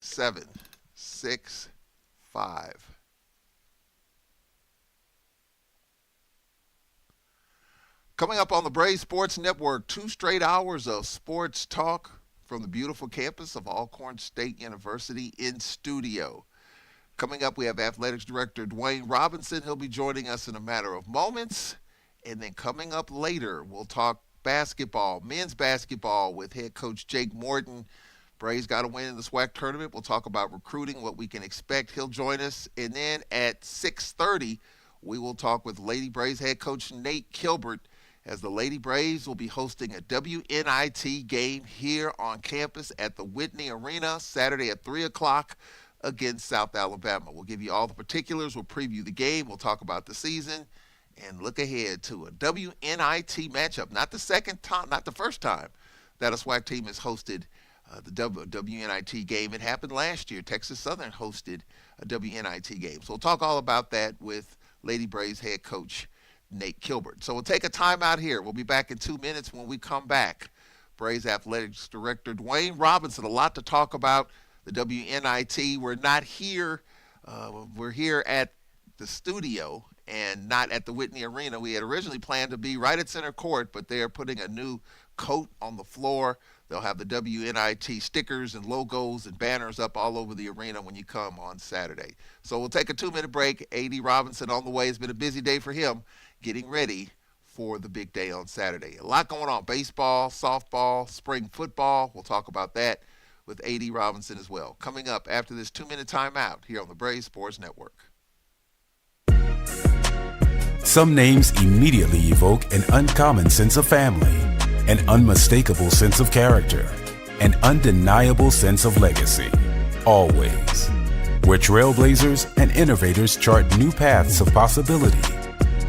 7, 6, 5. Coming up on the Braves Sports Network, 2 straight hours of sports talk from the beautiful campus of Alcorn State University in studio. Coming up, we have Athletics Director Dwayne Robinson. He'll be joining us in a matter of moments. And then coming up later, we'll talk basketball, men's basketball, with head coach Jake Morton. Braves got a win in the SWAC tournament. We'll talk about recruiting, what we can expect. He'll join us. And then at 6:30, we will talk with Lady Braves head coach Nate Kilbert, as the Lady Braves will be hosting a WNIT game here on campus at the Whitney Arena Saturday at 3 o'clock against South Alabama. We'll give you all the particulars. We'll preview the game. We'll talk about the season and look ahead to a WNIT matchup. Not the first time that a SWAC team has hosted the WNIT game. It happened last year. Texas Southern hosted a WNIT game. So we'll talk all about that with Lady Braves head coach Nate Kilbert. So we'll take a timeout here. We'll be back in 2 minutes. When we come back, Braves Athletics Director Dwayne Robinson. A lot to talk about. The WNIT. We're not here. We're here at the studio and not at the Whitney Arena. We had originally planned to be right at center court, but they are putting a new coat on the floor. They'll have the WNIT stickers and logos and banners up all over the arena when you come on Saturday. So we'll take a 2-minute break. A.D. Robinson on the way. It's been a busy day for him getting ready for the big day on Saturday. A lot going on. Baseball, softball, spring football. We'll talk about that with A.D. Robinson as well. Coming up after this 2-minute timeout here on the Braves Sports Network. Some names immediately evoke an uncommon sense of family, an unmistakable sense of character, an undeniable sense of legacy. Always. Where trailblazers and innovators chart new paths of possibility.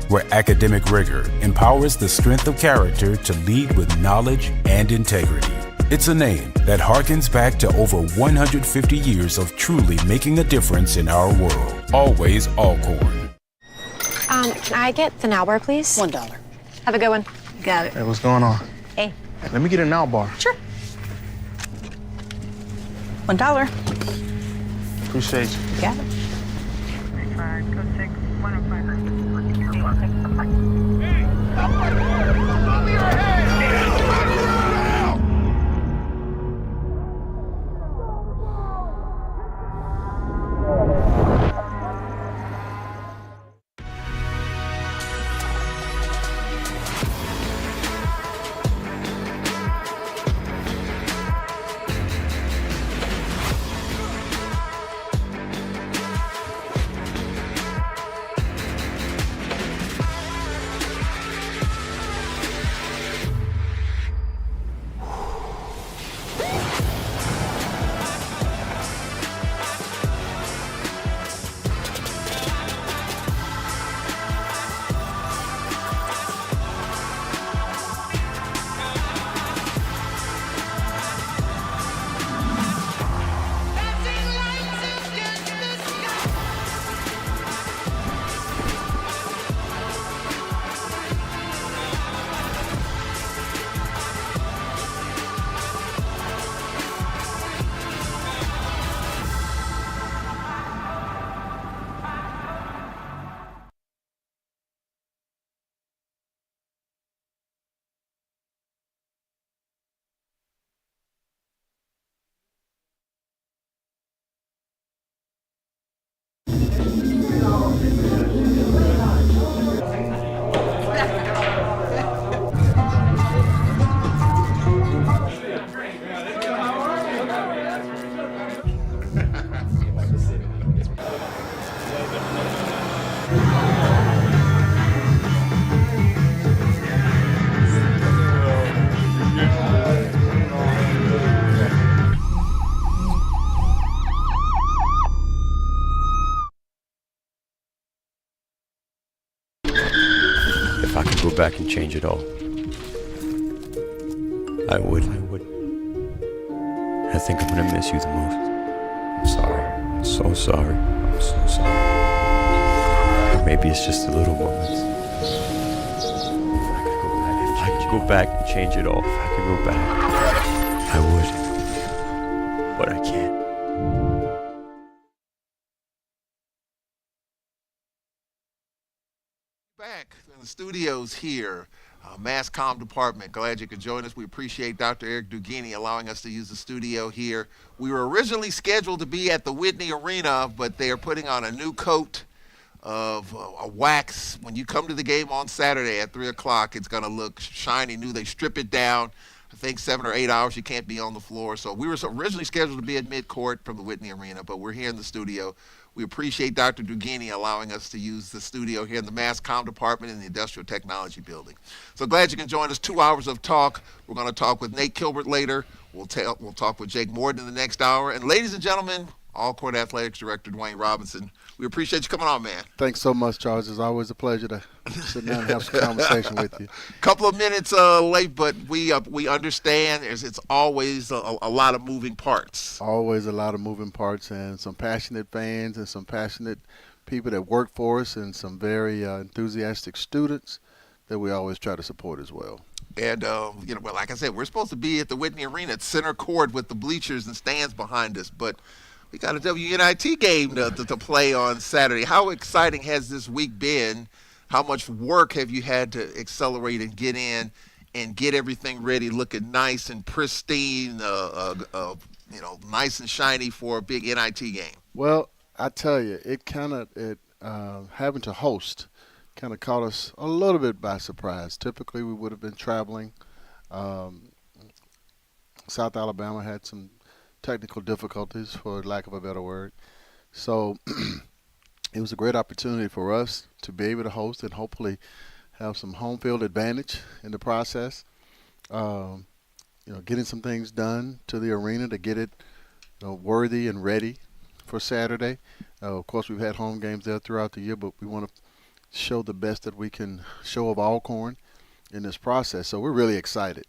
Where academic rigor empowers the strength of character to lead with knowledge and integrity. It's a name that harkens back to over 150 years of truly making a difference in our world. Always Alcorn. Can I get the now bar, please? $1. Have a good one. Got it. Hey, what's going on? Hey. Let me get a now bar. Sure. $1. Appreciate you. Got it. 5, code 6, 105. If I could go back and change it all, I would. I think I'm gonna miss you the most. I'm sorry. I'm so sorry. I'm so sorry. Or maybe it's just the little moments. If I could go back and change it all, if I could go back, I would. But I can't. back in the studios here, Mass Comm Department. Glad you could join us. We appreciate Dr. Eric Dugini allowing us to use the studio here. We were originally scheduled to be at the Whitney Arena, but they are putting on a new coat of a wax. When you come to the game on Saturday at 3 o'clock, it's going to look shiny new. They strip it down. I think 7 or 8 hours you can't be on the floor. So we were originally scheduled to be at midcourt from the Whitney Arena, but we're here in the studio. We appreciate Dr. Dugini allowing us to use the studio here in the Mass Comm Department in the Industrial Technology Building. So glad you can join us. 2 hours of talk. We're going to talk with Nate Kilbert later. We'll talk with Jake Morton in the next hour. And ladies and gentlemen, All-Court Athletics Director Dwayne Robinson, we appreciate you coming on, man. Thanks so much, Charles. It's always a pleasure to sit down and have some conversation with you. Couple of minutes late, but we understand it's always a lot of moving parts. Always a lot of moving parts and some passionate fans and some passionate people that work for us and some very enthusiastic students that we always try to support as well. And, well, like I said, we're supposed to be at the Whitney Arena at center court with the bleachers and stands behind us, but we got a WNIT game to play on Saturday. How exciting has this week been? How much work have you had to accelerate and get in and get everything ready, looking nice and pristine, nice and shiny for a big NIT game? Well, I tell you, having to host kind of caught us a little bit by surprise. Typically, we would have been traveling. South Alabama had some technical difficulties, for lack of a better word. So it was a great opportunity for us to be able to host and hopefully have some home field advantage in the process. Getting some things done to the arena to get it worthy and ready for Saturday. Of course, we've had home games there throughout the year, but we want to show the best that we can show of Alcorn in this process. So we're really excited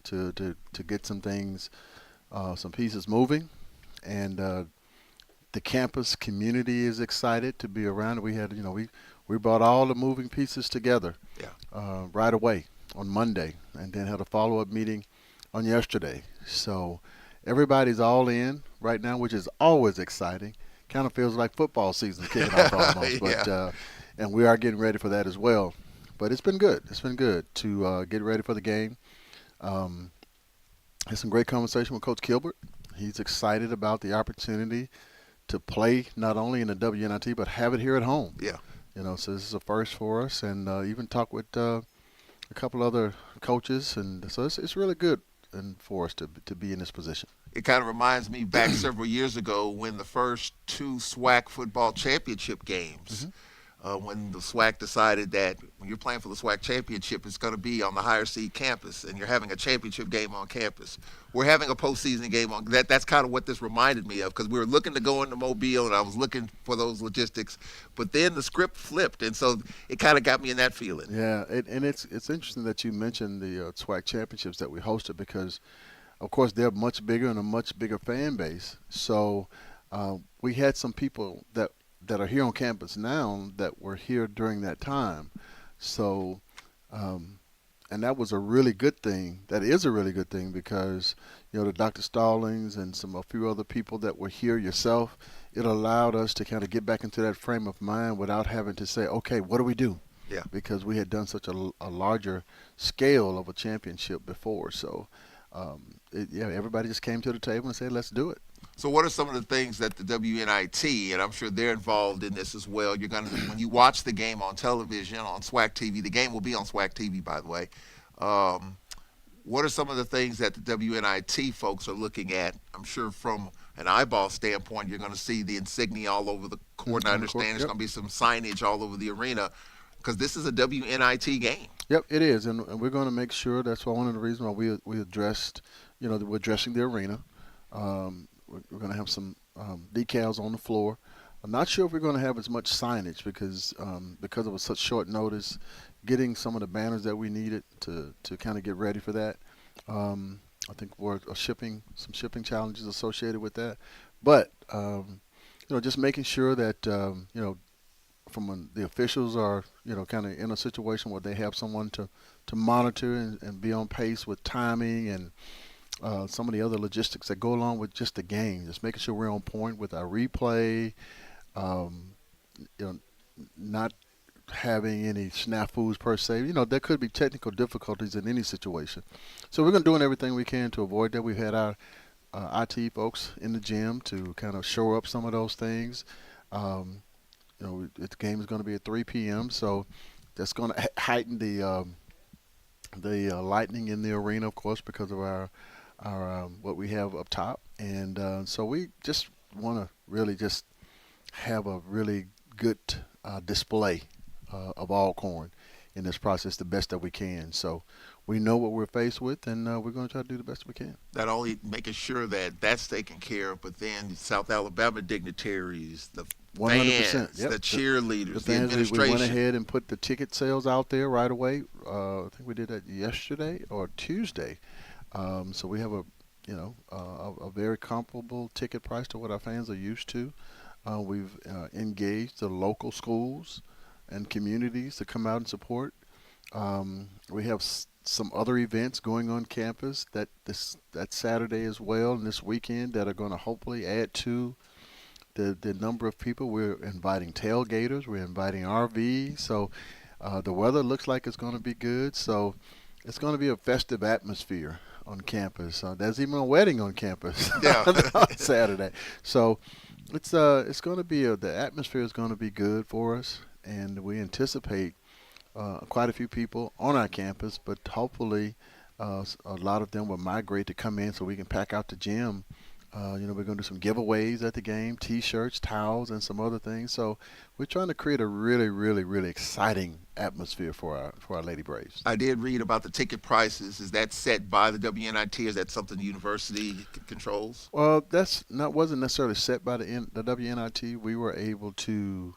to get some things, some pieces moving, and the campus community is excited to be around. We had, we brought all the moving pieces together right away on Monday, and then had a follow-up meeting on yesterday. So everybody's all in right now, which is always exciting. Kind of feels like football season kicking off almost, but and we are getting ready for that as well. But it's been good. It's been good to get ready for the game. Had some great conversation with Coach Kilbert. He's excited about the opportunity to play not only in the WNIT but have it here at home. Yeah. So this is a first for us, and even talk with a couple other coaches, and so it's really good and for us to be in this position. It kind of reminds me back several years ago when the first 2 SWAC football championship games. When the SWAC decided that when you're playing for the SWAC championship, it's going to be on the higher seed campus, and you're having a championship game on campus. We're having a postseason game on that. That's kind of what this reminded me of, because we were looking to go into Mobile, and I was looking for those logistics. But then the script flipped, and so it kind of got me in that feeling. Yeah, and it's interesting that you mentioned the SWAC championships that we hosted, because, of course, they're much bigger and a much bigger fan base. So we had some people that are here on campus now that were here during that time. So, and that was a really good thing. That is a really good thing, because, the Dr. Stallings and a few other people that were here, yourself, it allowed us to kind of get back into that frame of mind without having to say, okay, what do we do? Yeah. Because we had done such a larger scale of a championship before. So, everybody just came to the table and said, let's do it. So what are some of the things that the WNIT, and I'm sure they're involved in this as well, you're going to, when you watch the game on television, on SWAC TV, the game will be on SWAC TV, by the way, what are some of the things that the WNIT folks are looking at? I'm sure from an eyeball standpoint, you're going to see the insignia all over the court, and I understand there's going to be some signage all over the arena, because this is a WNIT game. Yep, it is, and we're going to make sure. That's one of the reasons why we addressed, we're addressing the arena. We're going to have some decals on the floor. I'm not sure if we're going to have as much signage because it was such short notice, getting some of the banners that we needed to kind of get ready for that. I think we're some shipping challenges associated with that. But, just making sure that, from when the officials are, kind of in a situation where they have someone to monitor and be on pace with timing and some of the other logistics that go along with just the game, just making sure we're on point with our replay, not having any snafus per se. There could be technical difficulties in any situation. So we're going to doing everything we can to avoid that. We've had our IT folks in the gym to kind of shore up some of those things. Um, the game is going to be at 3 p.m., so that's going to heighten the lightning in the arena, of course, because of our what we have up top. And so we just want to really just have a really good display of Alcorn in this process, the best that we can. So we know what we're faced with, and we're going to try to do the best we can. Not only making sure that that's taken care of, but then South Alabama dignitaries, the 100%. fans, Yep. the cheerleaders, the fans, administration. we went ahead and put the ticket sales out there right away. I think we did that yesterday or Tuesday. So we have a very comparable ticket price to what our fans are used to. We've engaged the local schools and communities to come out and support. We have some other events going on campus that Saturday as well and this weekend that are going to hopefully add to the number of people. We're inviting tailgaters. We're inviting RVs. So the weather looks like it's going to be good. So it's going to be a festive atmosphere on campus. There's even a wedding on campus on Saturday. So it's going to be the atmosphere is going to be good for us, and we anticipate quite a few people on our campus, but hopefully a lot of them will migrate to come in so we can pack out the gym. We're going to do some giveaways at the game, T-shirts, towels, and some other things. So we're trying to create a really, really, really exciting atmosphere for our Lady Braves. I did read about the ticket prices. Is that set by the WNIT? Is that something the university controls? Well, wasn't necessarily set by the WNIT. We were able to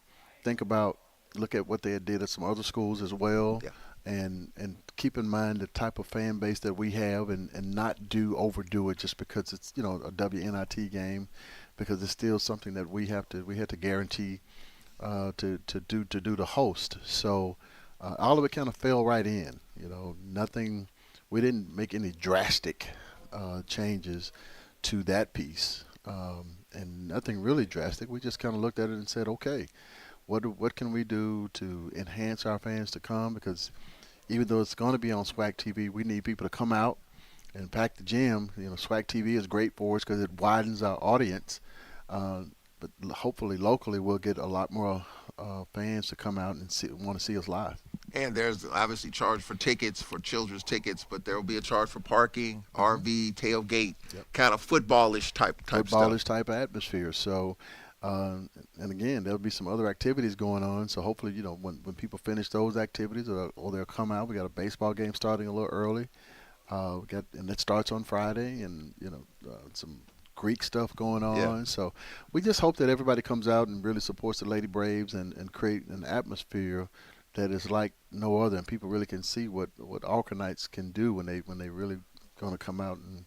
look at what they did at some other schools as well, and keep in mind the type of fan base that we have, and not overdo it just because it's a WNIT game, because it's still something that we had to guarantee to do the host. So all of it kind of fell right in. Nothing. We didn't make any drastic changes to that piece, and nothing really drastic. We just kind of looked at it and said, okay, what can we do to enhance our fans to come? Because even though it's going to be on SWAC TV, we need people to come out and pack the gym. SWAC TV is great for us because it widens our audience. But hopefully locally we'll get a lot more fans to come out and want to see us live. And there's obviously charge for tickets, for children's tickets, but there will be a charge for parking, RV, tailgate, kind of footballish type Footballish stuff. type atmosphere. So, and again, there'll be some other activities going on. So hopefully, when people finish those activities, or they'll come out. We got a baseball game starting a little early. And it starts on Friday, and some Greek stuff going on. Yeah. So we just hope that everybody comes out and really supports the Lady Braves and create an atmosphere that is like no other, and people really can see what Alcornites can do when they really going to come out and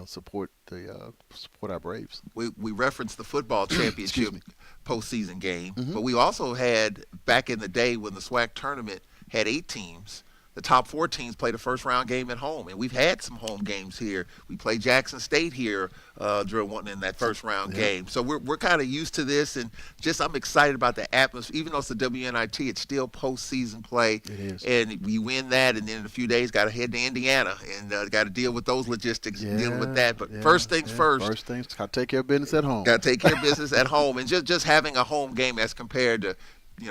support our Braves. We referenced the football championship postseason game, but we also had, back in the day when the SWAC tournament had 8 teams, the top 4 teams played a first-round game at home, and we've had some home games here. We played Jackson State here in that first-round game. So we're kind of used to this, and I'm excited about the atmosphere. Even though it's the WNIT, it's still postseason play. It is. And we win that, and then in a few days got to head to Indiana and got to deal with those logistics, dealing with that. But first things first. First things, got to take care of business at home. Got to take care of business at home, and just having a home game as compared to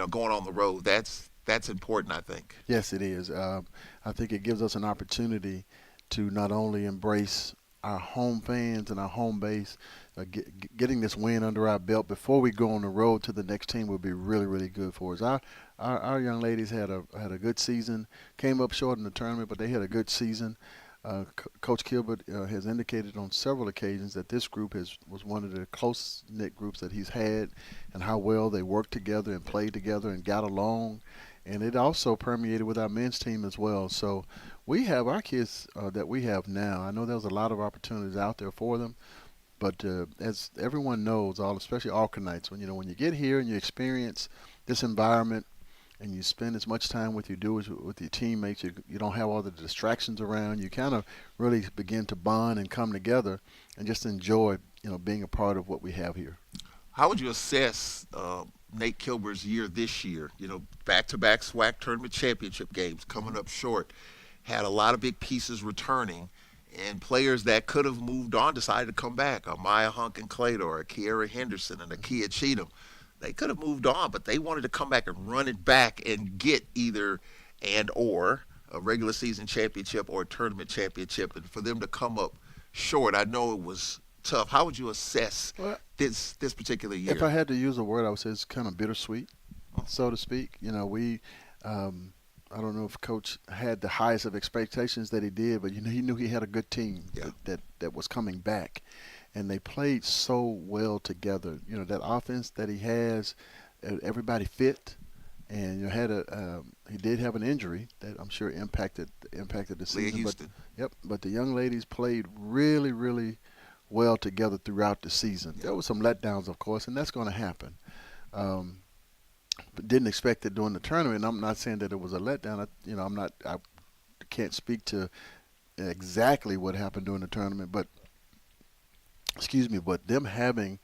going on the road. That's important, I think. Yes, it is. I think it gives us an opportunity to not only embrace our home fans and our home base, getting this win under our belt before we go on the road to the next team will be really, really good for us. Our young ladies had a good season, came up short in the tournament, but they had a good season. Coach Kilbert has indicated on several occasions that this group was one of the close-knit groups that he's had, and how well they worked together and played together and got along. And it also permeated with our men's team as well. So we have our kids that we have now. I know there's a lot of opportunities out there for them, but as everyone knows, especially Alcornites, when you get here and you experience this environment and you spend as much time with your teammates, you don't have all the distractions around. You kind of really begin to bond and come together and just enjoy being a part of what we have here. How would you assess Nate Kilber's year this year. Back-to-back SWAC tournament championship games coming up short. Had a lot of big pieces returning, and players that could have moved on decided to come back. Maya Hunk and Claytor, Kiera Henderson, and Akia Cheatham. They could have moved on, but they wanted to come back and run it back and get either and or a regular season championship or a tournament championship. And for them to come up short, I know it was tough. How would you assess this particular year? If I had to use a word, I would say it's kind of bittersweet, so to speak. I don't know if Coach had the highest of expectations that he did, but he knew he had a good team that was coming back, and they played so well together. That offense that he has, everybody fit, and he did have an injury that I'm sure impacted the season. But the young ladies played really, really well together throughout the season. There were some letdowns, of course, and that's going to happen. But didn't expect it during the tournament. I'm not saying that it was a letdown. I can't speak to exactly what happened during the tournament, but them having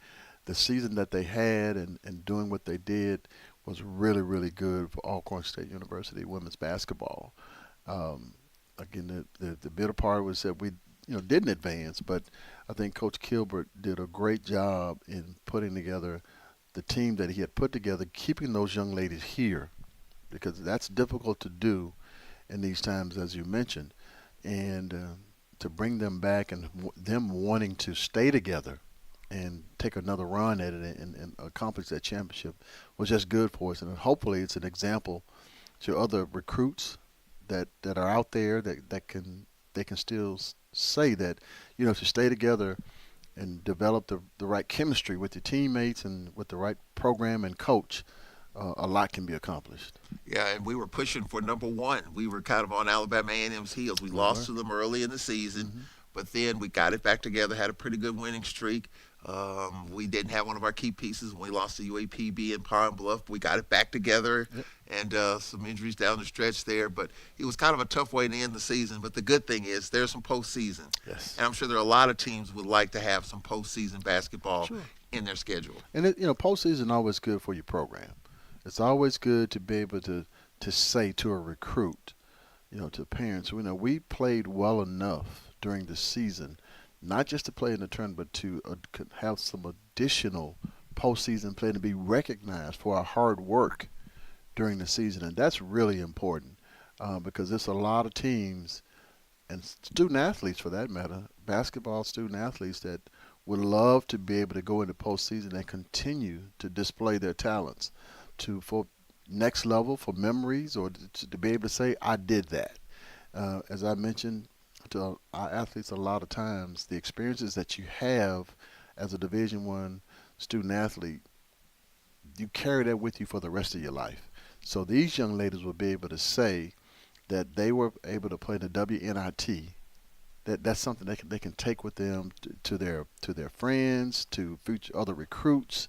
the season that they had and doing what they did was really, really good for Alcorn State University women's basketball. Again, the bitter part was that we didn't advance, but I think Coach Kilbert did a great job in putting together the team that he had put together, keeping those young ladies here, because that's difficult to do in these times, as you mentioned, and to bring them back and them wanting to stay together and take another run at it and accomplish that championship was just good for us. And hopefully it's an example to other recruits that are out there that they can still say that, if you stay together and develop the right chemistry with your teammates and with the right program and coach, a lot can be accomplished. Yeah, and we were pushing for number one. We were kind of on Alabama A&M's heels. We lost to them early in the season, but then we got it back together, had a pretty good winning streak. We didn't have one of our key pieces when we lost to UAPB in Pine Bluff. We got it back together, and some injuries down the stretch there. But it was kind of a tough way to end the season. But the good thing is there's some postseason. Yes. And I'm sure there are a lot of teams would like to have some postseason basketball in their schedule. And, postseason always good for your program. It's always good to be able to say to a recruit, to parents, we played well enough during the season, not just to play in the tournament, but to have some additional postseason play and to be recognized for our hard work during the season. And that's really important because there's a lot of teams and student athletes, for that matter, basketball student athletes that would love to be able to go into postseason and continue to display their talents for next level, for memories, or to be able to say, I did that. As I mentioned to our athletes a lot of times, the experiences that you have as a Division I student athlete, you carry that with you for the rest of your life. So these young ladies will be able to say that they were able to play the WNIT. That's something they can take with them to their friends, to future other recruits,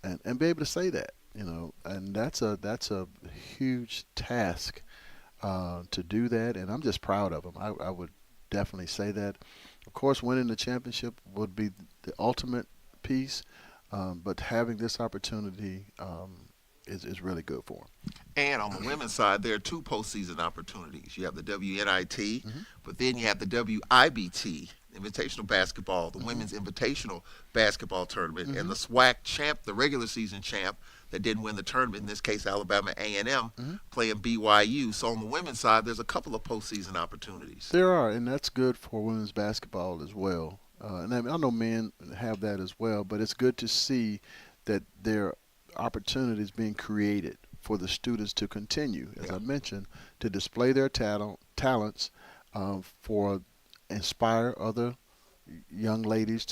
and be able to say that. And that's a huge task to do that, and I'm just proud of them. I would definitely say that. Of course, winning the championship would be the ultimate piece, but having this opportunity is really good for them. And on the women's side, there are two postseason opportunities. You have the WNIT, but then you have the WIBT, Invitational Basketball, the Women's Invitational Basketball Tournament, and the SWAC champ, the regular season champ, that didn't win the tournament, in this case Alabama A&M, playing BYU. So on the women's side, there's a couple of postseason opportunities. There are, and that's good for women's basketball as well. And I know men have that as well, but it's good to see that there are opportunities being created for the students to continue, as I mentioned, to display their talents, for inspire other young ladies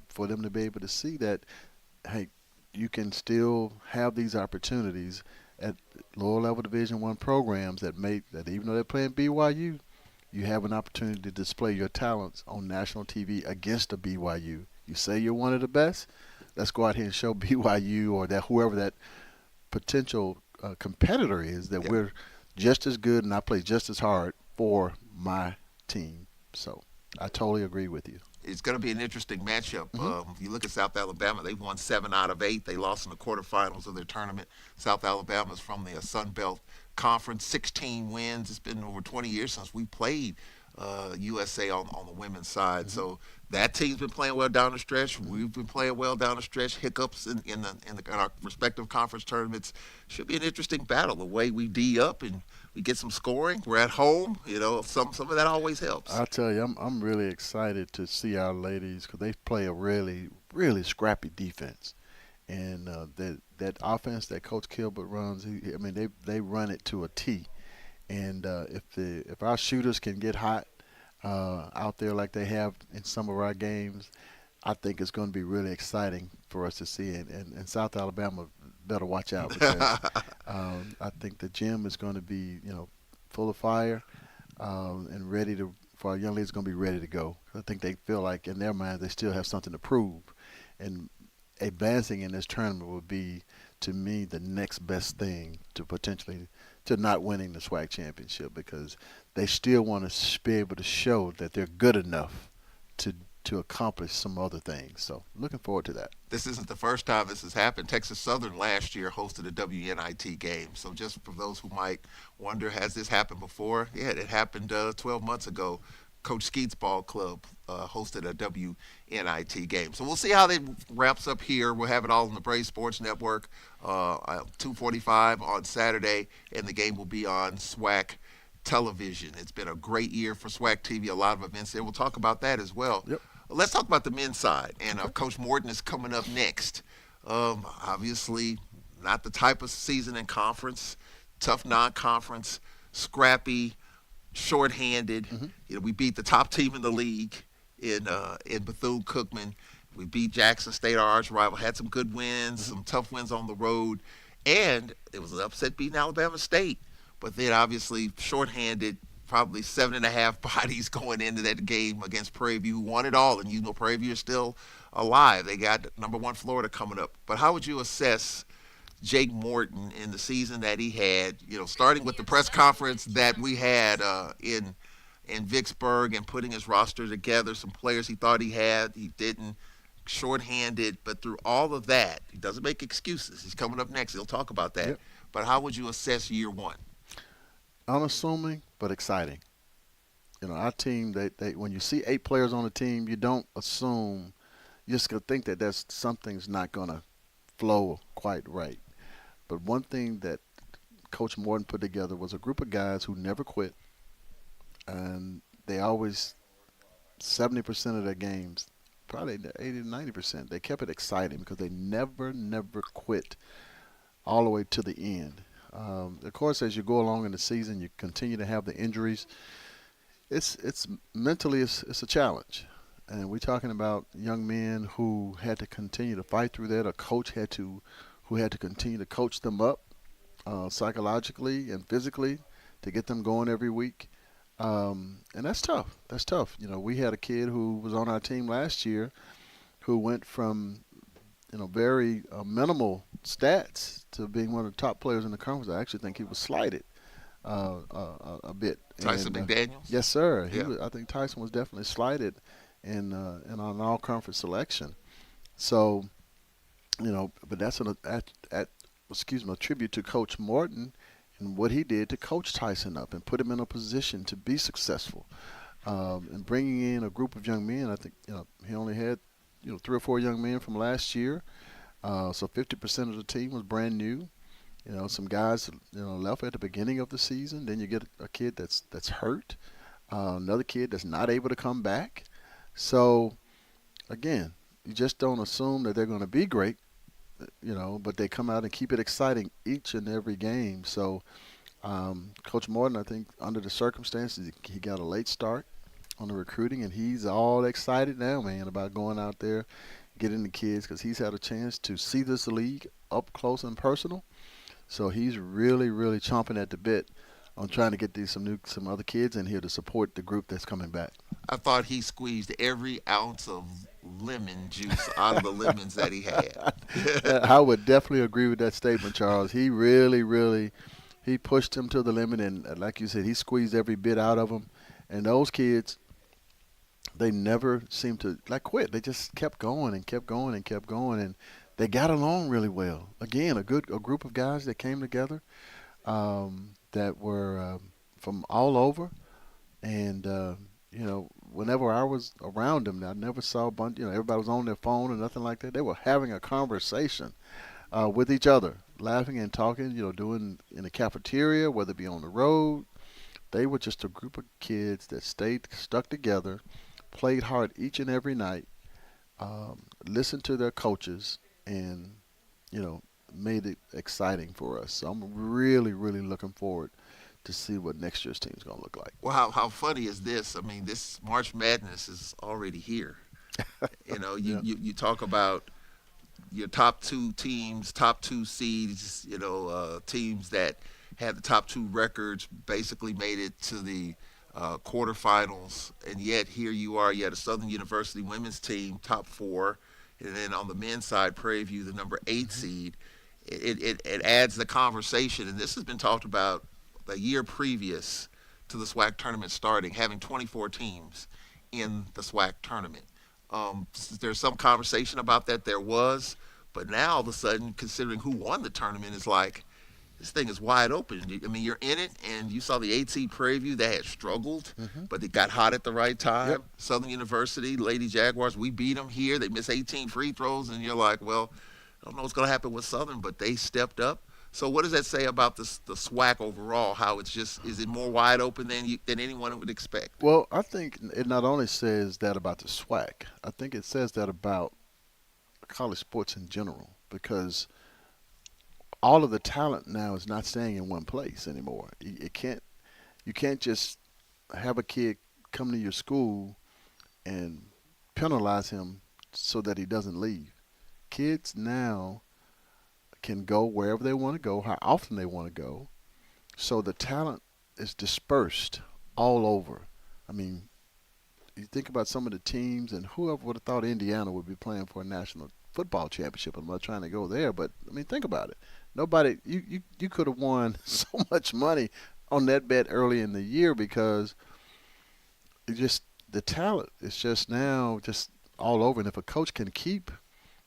for them to be able to see that, hey, you can still have these opportunities at lower level Division I programs that even though they're playing BYU, you have an opportunity to display your talents on national TV against a BYU. You say you're one of the best, let's go out here and show BYU or that whoever that potential competitor is that we're just as good and I play just as hard for my team. So I totally agree with you. It's going to be an interesting matchup. If you look at South Alabama, they've won 7 out of 8. They lost in the quarterfinals of their tournament. South Alabama's from the Sun Belt Conference, 16 wins. It's been over 20 years since we played USA on the women's side. So that team's been playing well down the stretch. We've been playing well down the stretch. Hiccups in our respective conference tournaments. Should be an interesting battle. The way we D up and we get some scoring. We're at home. Some of that always helps. I'll tell you, I'm really excited to see our ladies because they play a really, really scrappy defense. And that offense that Coach Kilbert runs, they run it to a T. And if our shooters can get hot out there like they have in some of our games, I think it's going to be really exciting for us to see. And South Alabama better watch out because I think the gym is going to be full of fire and ready to. For our young ladies, going to be ready to go. I think they feel like in their minds they still have something to prove, and advancing in this tournament would be, to me, the next best thing to potentially to not winning the SWAC championship because they still want to be able to show that they're good enough to accomplish some other things. So looking forward to that. This isn't the first time this has happened. Texas Southern last year hosted a WNIT game. So just for those who might wonder, has this happened before? Yeah, it happened 12 months ago. Coach Skeet's ball club hosted a WNIT game. So we'll see how that wraps up here. We'll have it all on the Braves Sports Network, 2:45 on Saturday, and the game will be on SWAC television. It's been a great year for SWAC TV, a lot of events there. We'll talk about that as well. Yep. Let's talk about the men's side, and Coach Morton is coming up next. Obviously, not the type of season in conference, tough non-conference, scrappy, shorthanded. We beat the top team in the league in Bethune-Cookman. We beat Jackson State, our arch rival. Had some good wins, some tough wins on the road, and it was an upset beating Alabama State. But then obviously shorthanded, probably 7.5 bodies going into that game against Prairie View, who won it all. And Prairie View is still alive. They got number 1 Florida coming up. But how would you assess Jake Morton in the season that he had, starting with the press conference that we had in Vicksburg and putting his roster together, some players he thought he had, he didn't, shorthanded, but through all of that, he doesn't make excuses. He's coming up next. He'll talk about that. Yep. But how would you assess year 1? Unassuming but exciting. Our team, they when you see 8 players on the team, you don't assume, you just think that something's not going to flow quite right. But one thing that Coach Morton put together was a group of guys who never quit, and they always, 70% of their games, probably 80 to 90%, they kept it exciting because they never quit all the way to the end. Of course, as you go along in the season, you continue to have the injuries. It's mentally it's a challenge, and we're talking about young men who had to continue to fight through that. A coach who had to continue to coach them up psychologically and physically to get them going every week, and that's tough. That's tough. We had a kid who was on our team last year who went from very minimal stats to being one of the top players in the conference. I actually think he was slighted a bit. Tyson McDaniels? Yes, sir. Yeah. I think Tyson was definitely slighted in an all-conference selection. So, but that's a tribute to Coach Morton and what he did to coach Tyson up and put him in a position to be successful. And bringing in a group of young men, I think he only had 3 or 4 young men from last year. So 50% of the team was brand new. Some guys left at the beginning of the season. Then you get a kid that's hurt, another kid that's not able to come back. So again, you just don't assume that they're going to be great, but they come out and keep it exciting each and every game. So Coach Morton, I think under the circumstances, he got a late start on the recruiting, and he's all excited now, man, about going out there, getting the kids, because he's had a chance to see this league up close and personal. So he's really, really chomping at the bit on trying to get some other kids in here to support the group that's coming back. I thought he squeezed every ounce of lemon juice out of the lemons that he had. I would definitely agree with that statement, Charles. He really, really, he pushed him to the limit, and like you said, he squeezed every bit out of them. And those kids, they never seemed to like quit. They just kept going and kept going and kept going, and they got along really well. Again, a group of guys that came together that were from all over, and whenever I was around them, I never saw a bunch. Everybody was on their phone or nothing like that. They were having a conversation with each other, laughing and talking. Doing in the cafeteria, whether it be on the road. They were just a group of kids that stayed stuck together, played hard each and every night, listened to their coaches, and you know made it exciting for us. So I'm really, really looking forward to see what next year's team is going to look like. Well, how funny is this? I mean, this March Madness is already here. Yeah. You talk about your top two teams, top two seeds, teams that had the top two records basically made it to the quarterfinals, and yet here you are. You had a Southern University women's team, top four, and then on the men's side, Prairie View, the number 8 seed. It adds the conversation, and this has been talked about the year previous to the SWAC tournament starting, having 24 teams in the SWAC tournament. There's some conversation about that. There was, but now all of a sudden, considering who won the tournament, is like this thing is wide open. I mean, you're in it, and you saw the 8 seed Prairie View. They had struggled, but they got hot at the right time. Yep. Southern University, Lady Jaguars, we beat them here. They missed 18 free throws, and you're like, well, I don't know what's going to happen with Southern, but they stepped up. So what does that say about the SWAC overall? How it's just, is it more wide open than anyone would expect? Well, I think it not only says that about the SWAC, I think it says that about college sports in general, because all of the talent now is not staying in one place anymore. You can't just have a kid come to your school and penalize him so that he doesn't leave. Kids now can go wherever they want to go, how often they want to go. So the talent is dispersed all over. I mean, you think about some of the teams, and whoever would have thought Indiana would be playing for a national football championship. I'm not trying to go there, but I mean, think about it. Nobody, you could have won so much money on that bet early in the year, because it just the talent is just now just all over. And if a coach can keep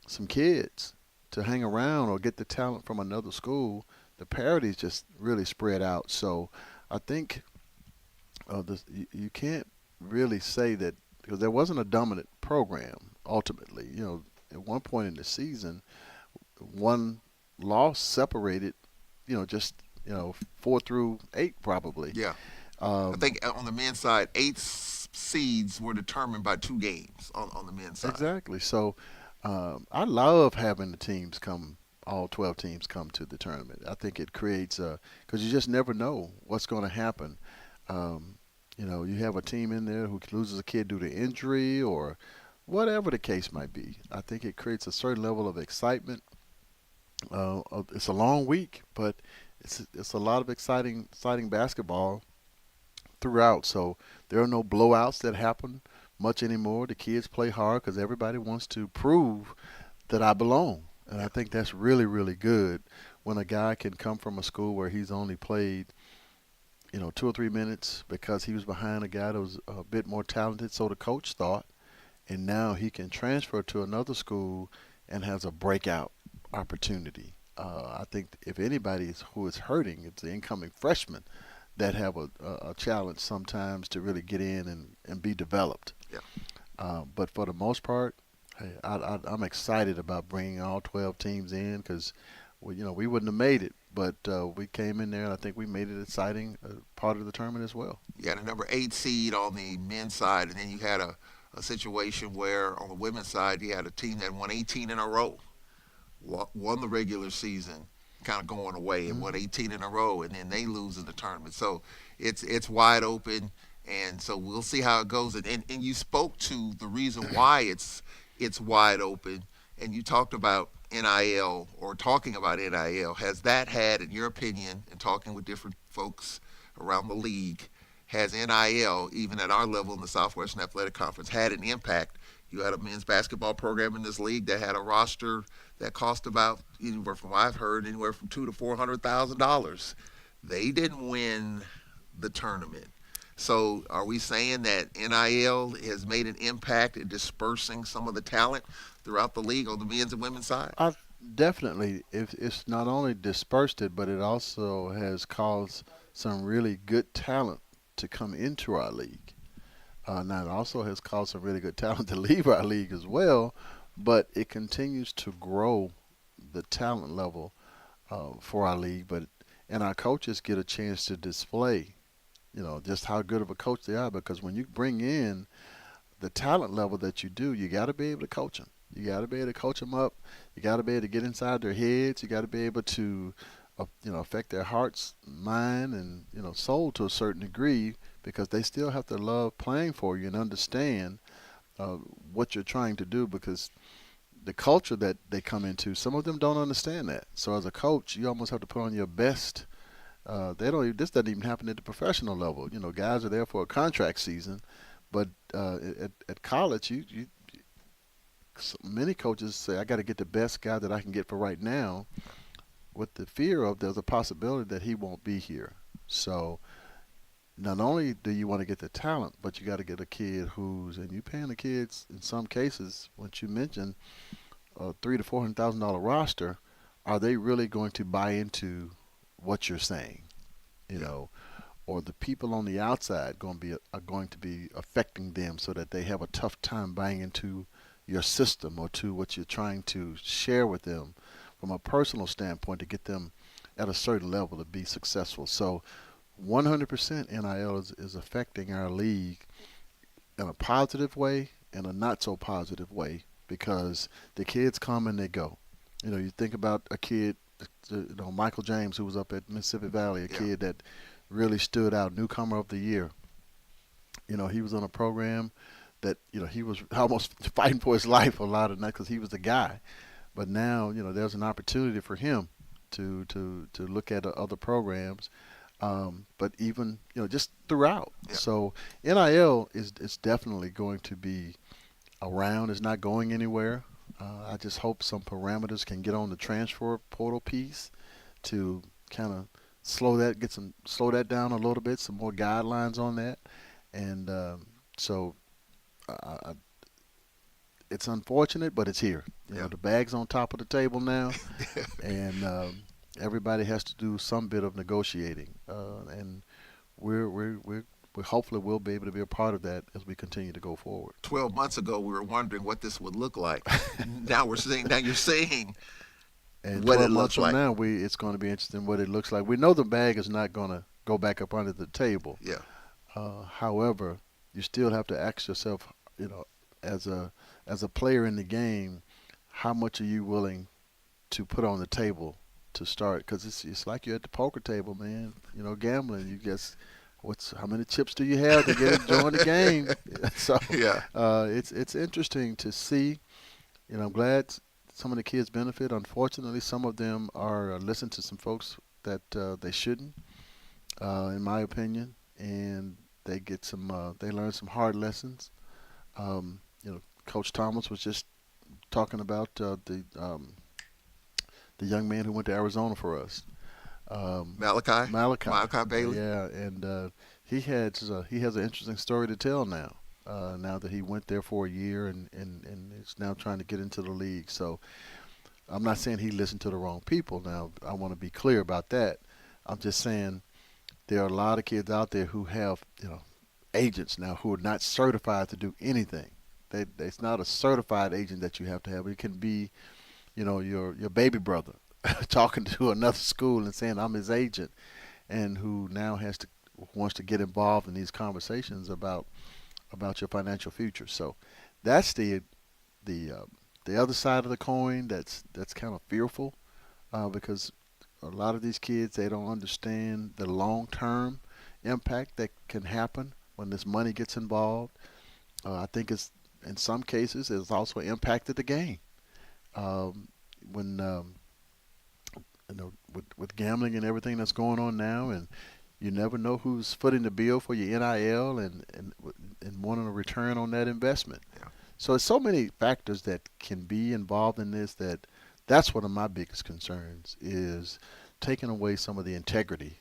some kids to hang around or get the talent from another school, the parity is just really spread out. So I think you can't really say that, because there wasn't a dominant program ultimately. At one point in the season, one loss separated, just 4 through 8 probably. Yeah. I think on the men's side, 8 seeds were determined by 2 games on the men's side. Exactly. So I love having all 12 teams come to the tournament. I think it creates because you just never know what's going to happen. You have a team in there who loses a kid due to injury or whatever the case might be. I think it creates a certain level of excitement. It's a long week, but it's a lot of exciting basketball throughout. So there are no blowouts that happen much anymore. The kids play hard because everybody wants to prove that I belong. And I think that's really, really good when a guy can come from a school where he's only played, 2 or 3 minutes because he was behind a guy that was a bit more talented, so the coach thought, and now he can transfer to another school and has a breakout opportunity. I think if anybody who is hurting, it's the incoming freshmen that have a challenge sometimes to really get in and be developed. Yeah. But for the most part, hey, I'm excited about bringing all 12 teams in, because we wouldn't have made it, but we came in there, and I think we made it exciting part of the tournament as well. You had a number 8 seed on the men's side, and then you had a situation where on the women's side you had a team that won 18 in a row, won the regular season, kind of going away, and won 18 in a row, and then they lose in the tournament. So it's wide open, and so we'll see how it goes. And you spoke to the reason why it's wide open, and you talked about NIL, or talking about NIL. Has that had, in your opinion, and talking with different folks around the league, has NIL, even at our level in the Southwestern Athletic Conference, had an impact? You had a men's basketball program in this league that had a roster that cost about, anywhere from what I've heard, anywhere from $200,000 to $400,000. They didn't win the tournament. So, are we saying that NIL has made an impact in dispersing some of the talent throughout the league on the men's and women's side? I definitely, if it's not only dispersed it, but it also has caused some really good talent to come into our league. Now it also has caused some really good talent to leave our league as well, but it continues to grow the talent level for our league. But and our coaches get a chance to display, just how good of a coach they are. Because when you bring in the talent level that you do, you got to be able to coach them. You got to be able to coach them up. You got to be able to get inside their heads. You got to be able to, affect their hearts, mind, and soul to a certain degree because they still have to love playing for you and understand uh, what you're trying to do because the culture that they come into, some of them don't understand that. So as a coach, you almost have to put on your best. They don't. This doesn't even happen at the professional level. Guys are there for a contract season, but at college, many coaches say, I got to get the best guy that I can get for right now with the fear of there's a possibility that he won't be here. So not only do you want to get the talent, but you got to get a kid and you're paying the kids in some cases, once you mentioned a $300,000 to $400,000 roster, are they really going to buy into what you're saying? Or the people on the outside are going to be affecting them so that they have a tough time buying into your system or to what you're trying to share with them from a personal standpoint to get them at a certain level to be successful. So 100% NIL is affecting our league in a positive way and a not so positive way because the kids come and they go. You think about a kid, Michael James, who was up at Mississippi Valley, a kid that really stood out, newcomer of the year. He was on a program that he was almost fighting for his life a lot of nights because he was the guy. But now there's an opportunity for him to look at other programs, but even just throughout. Yeah. So NIL is definitely going to be around. It's not going anywhere. I just hope some parameters can get on the transfer portal piece to kind of slow that down a little bit. Some more guidelines on that, and so. It's unfortunate, but it's here. The bag's on top of the table now, and everybody has to do some bit of negotiating. And we're hopefully we'll be able to be a part of that as we continue to go forward. 12 months ago, we were wondering what this would look like. Now we're seeing. Now you're seeing And what 12 it months looks like. from now, it's going to be interesting what it looks like. We know the bag is not going to go back up under the table. Yeah. However, you still have to ask yourself, as a player in the game, how much are you willing to put on the table to start? Because it's like you're at the poker table, man. Gambling. You guess how many chips do you have to get to join the game? So Yeah. it's interesting to see. I'm glad some of the kids benefit. Unfortunately, some of them are listening to some folks that they shouldn't, in my opinion, and they learn some hard lessons. Coach Thomas was just talking about the young man who went to Arizona for us. Malachi Bailey. Yeah, and he has an interesting story to tell now. Now that he went there for a year and is now trying to get into the league. So I'm not saying he listened to the wrong people. Now I want to be clear about that. I'm just saying there are a lot of kids out there who have agents now who are not certified to do anything. It's not a certified agent that you have to have. It can be, your baby brother talking to another school and saying I'm his agent, and who now wants to get involved in these conversations about your financial future. So that's the other side of the coin. That's kind of fearful because a lot of these kids, they don't understand the long-term impact that can happen when this money gets involved. I think in some cases it's also impacted the game. When with gambling and everything that's going on now, and you never know who's footing the bill for your NIL and wanting a return on that investment. Yeah. So it's so many factors that can be involved in this that's one of my biggest concerns is taking away some of the integrity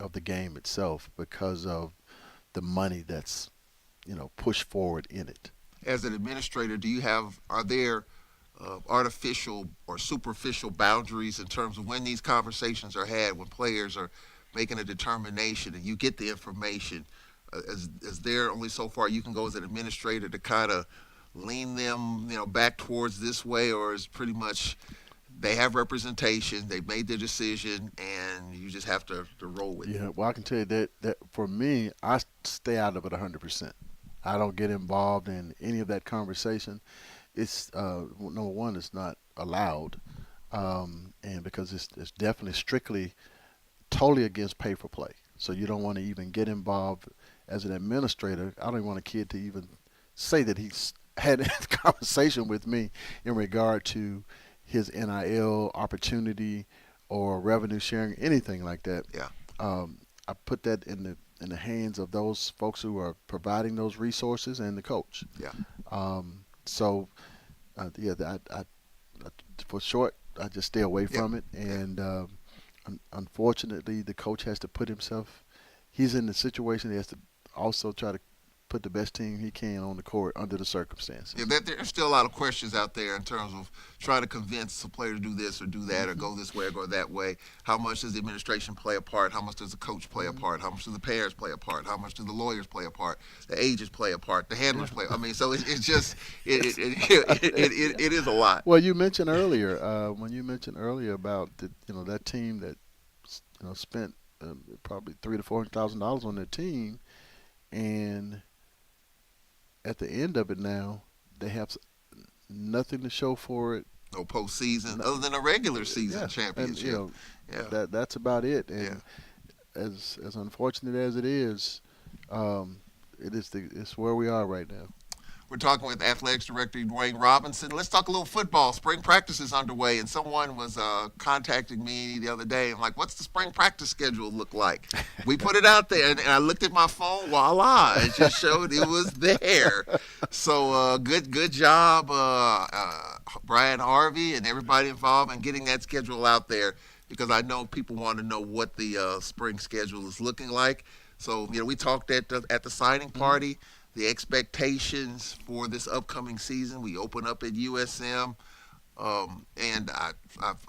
of the game itself because of the money that's pushed forward in it. As an administrator, are there artificial or superficial boundaries in terms of when these conversations are had, when players are making a determination and you get the information? Is there only so far you can go as an administrator to kind of lean them, back towards this way, or is pretty much they have representation, they've made their decision, and you just have to roll with it? Yeah, well, I can tell you that for me, I stay out of it 100%. I don't get involved in any of that conversation. It's number one, it's not allowed, and because it's definitely strictly totally against pay for play. So you don't want to even get involved as an administrator. I don't even want a kid to even say that he's had a conversation with me in regard to his NIL opportunity or revenue sharing, anything like that. Yeah. I put that in the hands of those folks who are providing those resources and the coach. Yeah. So, for short, I just stay away from it. And unfortunately, the coach has to put himself. He's in the situation. He has to also try to put the best team he can on the court under the circumstances. Yeah, there's still a lot of questions out there in terms of trying to convince a player to do this or do that or go this way or go that way. How much does the administration play a part? How much does the coach play a part? How much do the parents play a part? How much do the lawyers play a part? The agents play a part? The handlers play? I mean, so it's just it is a lot. Well, you mentioned earlier about that team that spent probably $300,000 to $400,000 on their team, and at the end of it now, they have nothing to show for it. No postseason other than a regular season championship. And, that's about it. And as unfortunate as it is, it's where we are right now. We're talking with Athletic Director E.D. Let's talk a little football. Spring practice is underway, and someone was contacting me the other day. I'm like, what's the spring practice schedule look like? We put it out there, and I looked at my phone. Voila, it just showed it was there. So good job, Brian Harvey and everybody involved in getting that schedule out there, because I know people want to know what the spring schedule is looking like. So, we talked at the signing party. The expectations for this upcoming season. We open up at USM, and I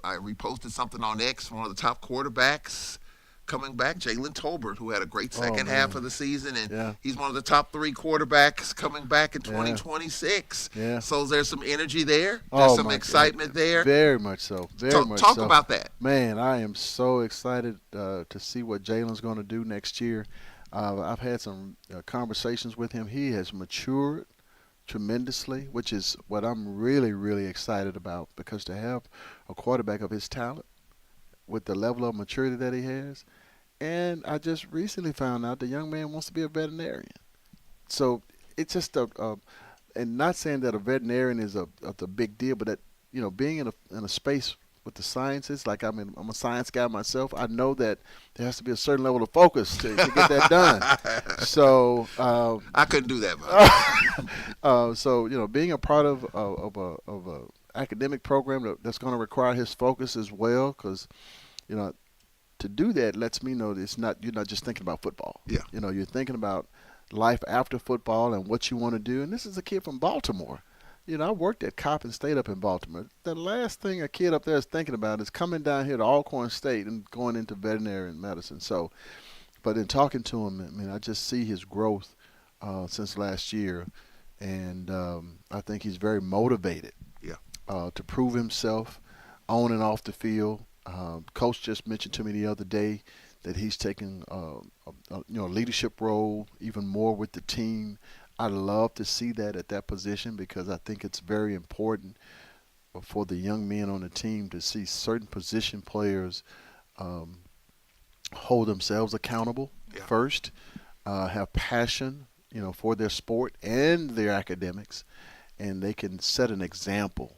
reposted something on X. One of the top quarterbacks coming back, Jalen Tolbert, who had a great second half of the season, and he's one of the top 3 quarterbacks coming back in 2026. Yeah. So there's some energy there. There's some excitement there. Very much so. Talk about that. Man, I am so excited to see what Jalen's going to do next year. I've had some conversations with him. He has matured tremendously, which is what I'm really, really excited about, because to have a quarterback of his talent with the level of maturity that he has, and I just recently found out the young man wants to be a veterinarian. So it's just and not saying that a veterinarian is a big deal, but that being in a space with the sciences, like I'm a science guy myself, I know that there has to be a certain level of focus to get that done. So I couldn't do that. So being a part of a academic program that's going to require his focus as well, because to do that lets me know that you're not just thinking about football. Yeah. You're thinking about life after football and what you want to do. And this is a kid from Baltimore. I worked at Coppin State up in Baltimore. The last thing a kid up there is thinking about is coming down here to Alcorn State and going into veterinary medicine. So, but in talking to him, I just see his growth since last year, and I think he's very motivated. Yeah. To prove himself on and off the field. Coach just mentioned to me the other day that he's taking a leadership role even more with the team. I love to see that at that position, because I think it's very important for the young men on the team to see certain position players hold themselves accountable first, have passion, for their sport and their academics, and they can set an example,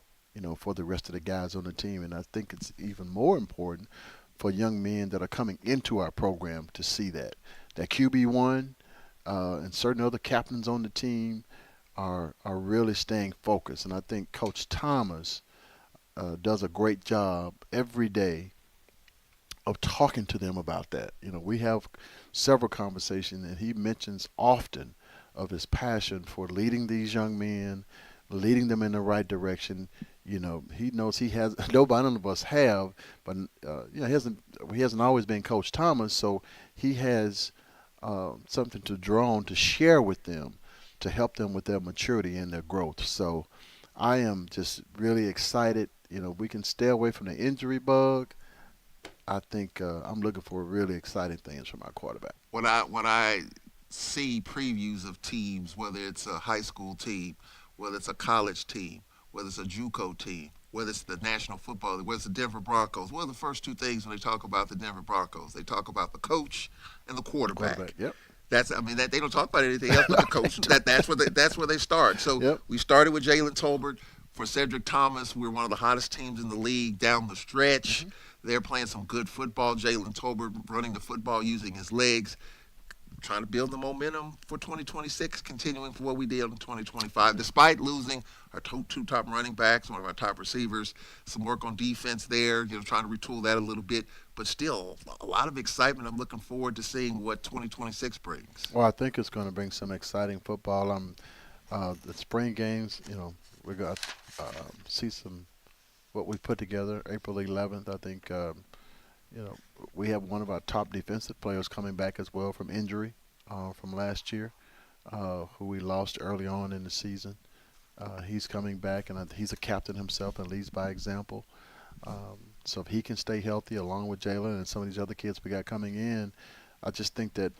for the rest of the guys on the team. And I think it's even more important for young men that are coming into our program to see that QB1. And certain other captains on the team are really staying focused. And I think Coach Thomas does a great job every day of talking to them about that. We have several conversations, and he mentions often of his passion for leading these young men, leading them in the right direction. He knows he has nobody, none of us have, but he hasn't always been Coach Thomas, so he has something to draw on to share with them to help them with their maturity and their growth. So I am just really excited. We can stay away from the injury bug. I think I'm looking for really exciting things from our quarterback. When I see previews of teams, whether it's a high school team, whether it's a college team, whether it's a JUCO team, whether it's the National Football League, whether it's the Denver Broncos, what are the first two things when they talk about the Denver Broncos? They talk about the coach and the quarterback. Yep. That they don't talk about anything else but the coach. That's where they start. So Yep. we started with Jalen Tolbert. For Cedric Thomas, we're one of the hottest teams in the league down the stretch. Mm-hmm. They're playing some good football. Jalen Tolbert running the football using his legs, trying to build the momentum for 2026, continuing for what we did in 2025. Despite losing our two top running backs, one of our top receivers, some work on defense there, trying to retool that a little bit. But still, a lot of excitement. I'm looking forward to seeing what 2026 brings. Well, I think it's going to bring some exciting football. The spring games, we're going to see what we put together. April 11th, I think, we have one of our top defensive players coming back as well from injury from last year, who we lost early on in the season. He's coming back, and he's a captain himself and leads by example. So if he can stay healthy along with Jalen and some of these other kids we got coming in, I just think that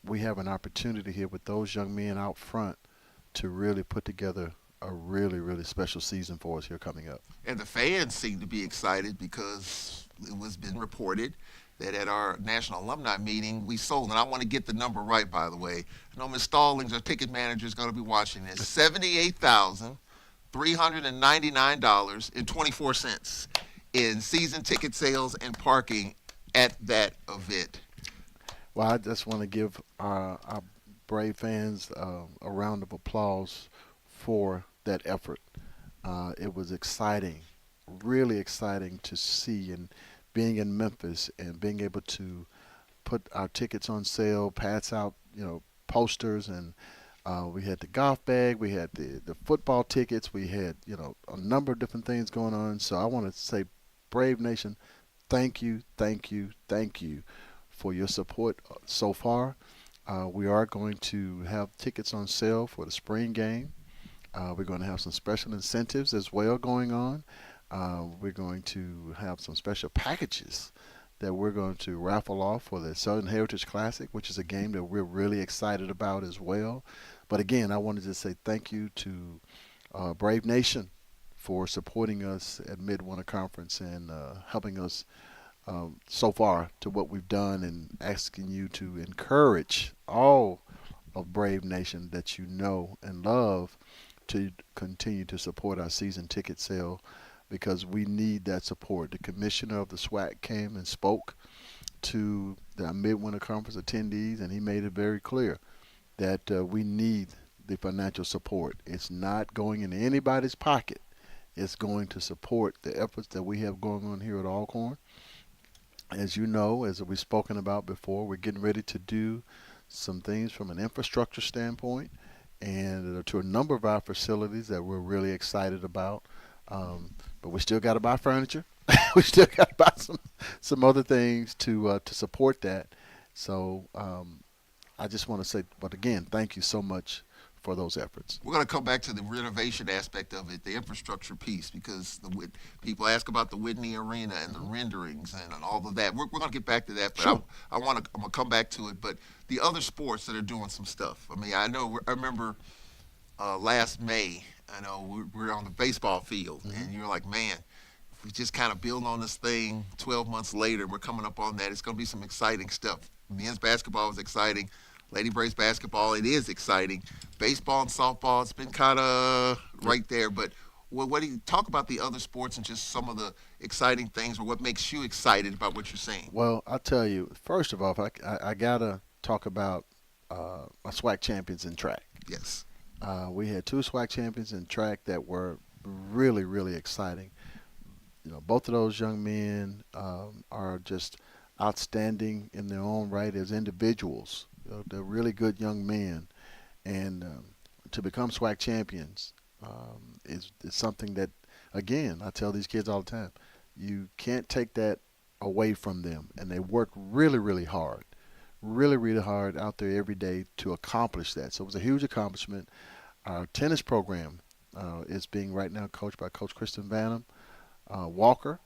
we have an opportunity here with those young men out front to really put together a really, really special season for us here coming up. And the fans seem to be excited because it was been reported that at our national alumni meeting we sold, and I want to get the number right, by the way. I know Ms. Stallings, our ticket manager, is going to be watching this. $78,399.24 in season ticket sales and parking at that event. Well, I just want to give our Brave fans a round of applause for that effort. It was exciting, really exciting to see, and being in Memphis and being able to put our tickets on sale, pass out, posters, and we had the golf bag, we had the football tickets, we had, a number of different things going on. So I want to say, Brave Nation, thank you, thank you, thank you for your support so far. We are going to have tickets on sale for the spring game. We're going to have some special incentives as well going on. We're going to have some special packages that we're going to raffle off for the Southern Heritage Classic, which is a game that we're really excited about as well. But again, I wanted to say thank you to Brave Nation for supporting us at Midwinter Conference and helping us so far to what we've done, and asking you to encourage all of Brave Nation that you know and love to continue to support our season ticket sale, because we need that support. The commissioner of the SWAC came and spoke to the Midwinter Conference attendees, and he made it very clear that we need the financial support. It's not going into anybody's pocket. It's going to support the efforts that we have going on here at Alcorn. As you know, as we've spoken about before, we're getting ready to do some things from an infrastructure standpoint, and to a number of our facilities that we're really excited about. But we still got to buy furniture. We still got to buy some other things to support that. So I just want to say, but again, thank you so much for those efforts. We're going to come back to the renovation aspect of it, the infrastructure piece, because people ask about the Whitney Arena and the renderings and all of that. We're going to get back to that, but Sure. I'm going to come back to it. But the other sports that are doing some stuff. I mean, I remember last May, we're on the baseball field, and you're like, man, if we just kind of build on this thing 12 months later, we're coming up on that. It's going to be some exciting stuff. Men's basketball is exciting. Lady Braves basketball, it is exciting. Baseball and softball, it's been kind of right there. But what do you talk about the other sports and just some of the exciting things, or what makes you excited about what you're seeing? Well, I'll tell you, first of all, I got to talk about our SWAC champions in track. Yes. We had two SWAC champions in track that were really, really exciting. Both of those young men are just outstanding in their own right as individuals. They're really good young men, and to become SWAC champions is something that, again, I tell these kids all the time, you can't take that away from them, and they work really, really hard. Really, really hard out there every day to accomplish that. So it was a huge accomplishment. Our tennis program is being right now coached by Coach Kristen Vanham Walker.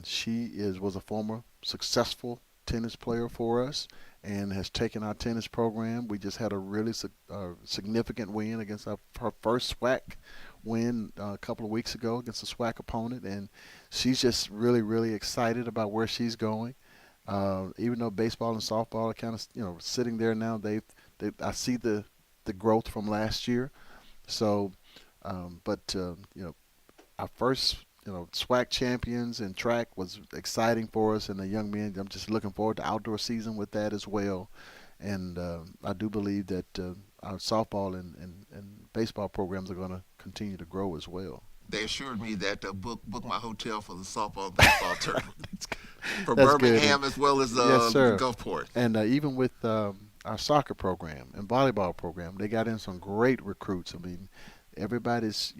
She was a former successful tennis player for us and has taken our tennis program. We just had a really significant win against her first SWAC win a couple of weeks ago against a SWAC opponent, and she's just really, really excited about where she's going. Even though baseball and softball are kind of sitting there now, I see the growth from last year. So, our first SWAC champions in track was exciting for us, and the young men. I'm just looking forward to outdoor season with that as well. And I do believe that our softball and baseball programs are going to continue to grow as well. They assured me that book my hotel for the softball and baseball tournament for That's Birmingham good. as well as Yes, sir. Gulfport. And even with our soccer program and volleyball program, they got in some great recruits. I mean, everybody's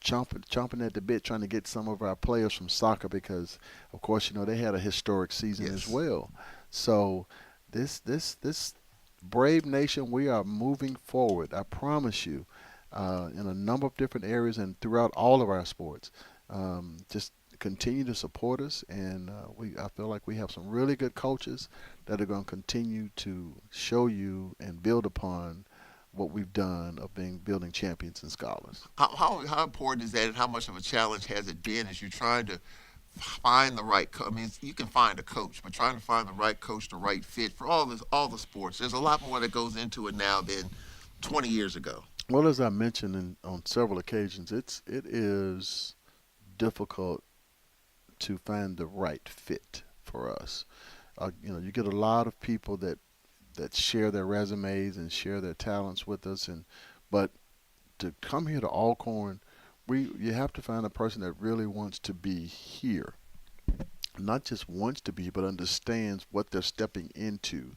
chomping at the bit trying to get some of our players from soccer because, of course, they had a historic season as well. So this brave nation, we are moving forward. I promise you, in a number of different areas and throughout all of our sports. Just continue to support us, and I feel like we have some really good coaches that are going to continue to show you and build upon what we've done of building champions and scholars. How important is that, and how much of a challenge has it been as you're trying to find the right I mean, you can find a coach, but trying to find the right coach, the right fit for all the sports. There's a lot more that goes into it now than 20 years ago. Well, as I mentioned on several occasions, it is difficult to find the right fit for us. You get a lot of people that share their resumes and share their talents with us, but to come here to Alcorn, you have to find a person that really wants to be here. Not just wants to be, but understands what they're stepping into,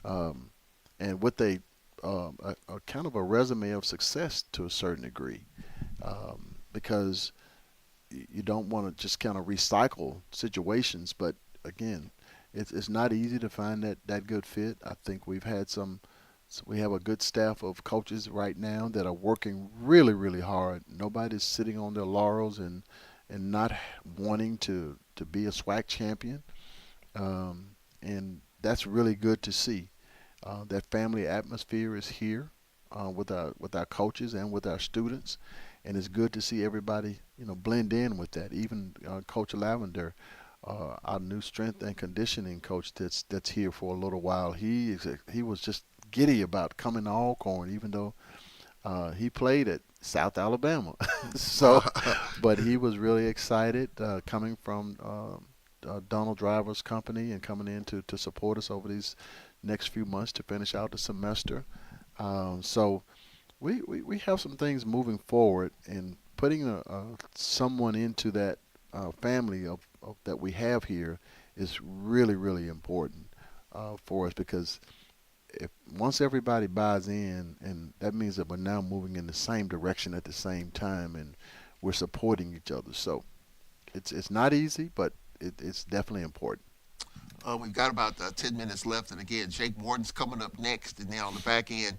and what they a kind of a resume of success to a certain degree, because you don't want to just kind of recycle situations. But again, it's not easy to find that good fit. I think we have a good staff of coaches right now that are working really, really hard. Nobody's sitting on their laurels and not wanting to be a SWAC champion, and that's really good to see. That family atmosphere is here with our coaches and with our students, and it's good to see everybody blend in with that. Even Coach Lavender, our new strength and conditioning coach that's here for a little while, he was just giddy about coming to Alcorn, even though he played at South Alabama. But he was really excited coming from Donald Driver's company and coming in to support us over these next few months to finish out the semester. So we have some things moving forward, and putting someone into that family of that we have here is really, really important for us, because once everybody buys in, and that means that we're now moving in the same direction at the same time, and we're supporting each other. So it's not easy, but it's definitely important. We've got about 10 minutes left, and again, Jake Morton's coming up next, and then on the back end,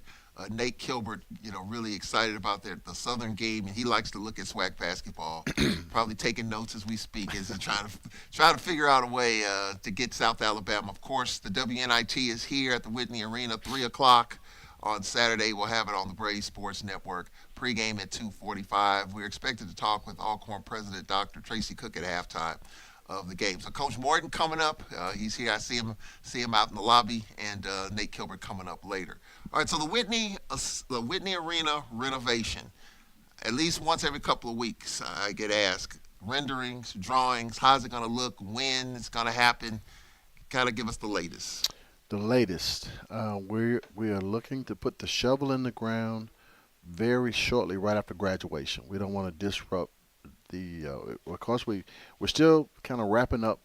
Nate Kilbert, really excited about the Southern game, and he likes to look at SWAC basketball. Probably taking notes as we speak, as he's trying to figure out a way to get South Alabama. Of course, the WNIT is here at the Whitney Arena, 3 o'clock on Saturday. We'll have it on the Braves Sports Network. Pregame at 2:45. We're expected to talk with Alcorn President Dr. Tracy Cook at halftime of the game. So Coach Morton coming up. He's here. I see him out in the lobby, and Nate Kilbert coming up later. All right, so the Whitney Arena renovation. At least once every couple of weeks, I get asked renderings, drawings. How's it going to look? When it's going to happen? Kind of give us the latest. The latest. We are looking to put the shovel in the ground very shortly, right after graduation. We don't want to disrupt of course, we're still kind of wrapping up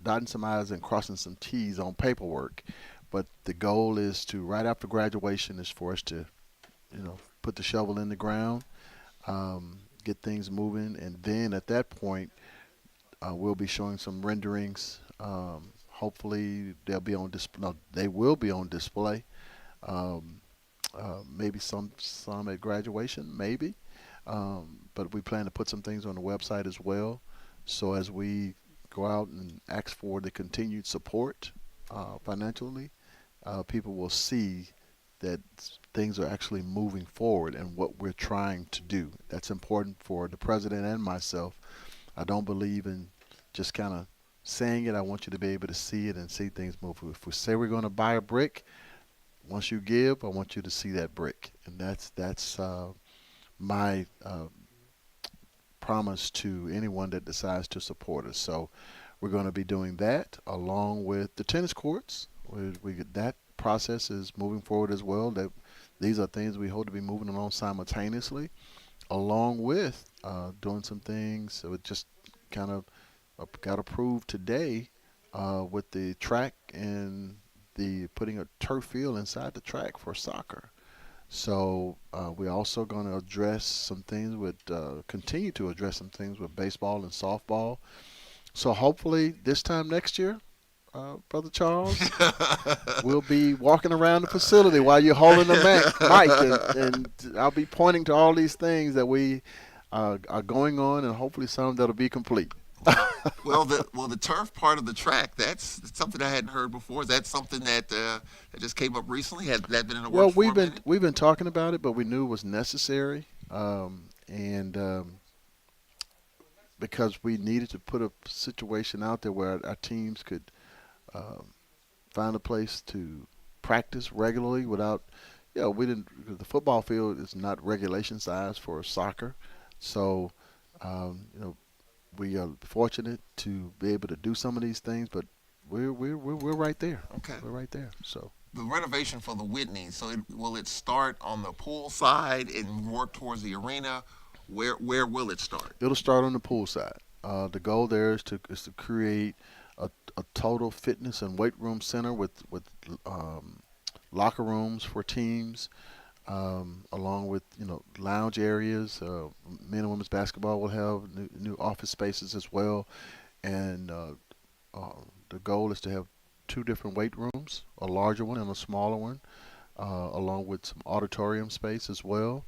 dotting some I's and crossing some T's on paperwork. But the goal is to, right after graduation, is for us to, put the shovel in the ground, get things moving, and then at that point, we'll be showing some renderings. Hopefully, they'll be on display. No, they will be on display. Um, Maybe some at graduation, maybe. But we plan to put some things on the website as well. So as we go out and ask for the continued support financially, people will see that things are actually moving forward and what we're trying to do. That's important for the president and myself. I don't believe in just kind of saying it. I want you to be able to see it and see things move. If we say we're going to buy a brick, once you give, I want you to see that brick, and that's my promise to anyone that decides to support us. So we're going to be doing that along with the tennis courts. That process is moving forward as well. That these are things we hope to be moving along simultaneously, along with doing some things that would just kind of got approved today with the track and the putting a turf field inside the track for soccer. So we're also going to address some things with continue to address some things with baseball and softball. So hopefully this time next year, Brother Charles, we'll be walking around the facility while you're holding the mic, and I'll be pointing to all these things that we are going on, and hopefully some that'll be complete. Well, the turf part of the track, that's something I hadn't heard before. Is that something that just came up recently? Had that been in the works for a minute? We've been talking about it, but we knew it was necessary, and because we needed to put a situation out there where our teams could find a place to practice regularly without, we didn't. The football field is not regulation size for soccer, so we are fortunate to be able to do some of these things, but we're right there. Okay. We're right there. So The renovation for the Whitney, so will it start on the pool side and work towards the arena? Where will it start? it'll start on the pool side. The goal there is to create a total fitness and weight room center with locker rooms for teams, along with lounge areas. Men and women's basketball will have new office spaces as well, and the goal is to have two different weight rooms, a larger one and a smaller one, along with some auditorium space as well,